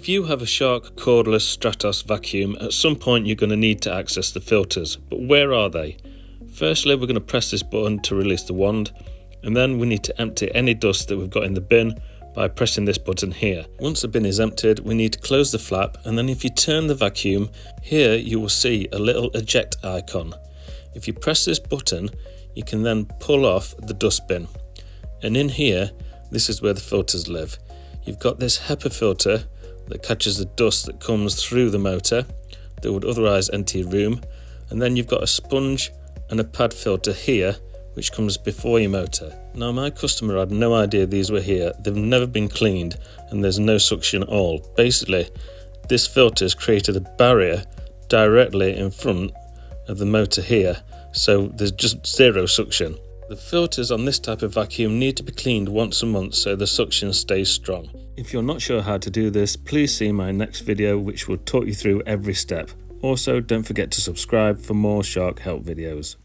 If you have a Shark Cordless Stratos vacuum, at some point you're going to need to access the filters, but where are they? Firstly, we're going to press this button to release the wand, and then we need to empty any dust that we've got in the bin by pressing this button here. Once the bin is emptied, we need to close the flap, and then if you turn the vacuum, here you will see a little eject icon. If you press this button, you can then pull off the dustbin, and in here, this is where the filters live. You've got this HEPA filter that catches the dust that comes through the motor that would otherwise enter your room, and then you've got a sponge and a pad filter here which comes before your motor. Now my customer had no idea these were here, they've never been cleaned and there's no suction at all. Basically this filter has created a barrier directly in front of the motor here, so there's just zero suction. The filters on this type of vacuum need to be cleaned once a month so the suction stays strong. If you're not sure how to do this, please see my next video which will talk you through every step. Also, don't forget to subscribe for more Shark help videos.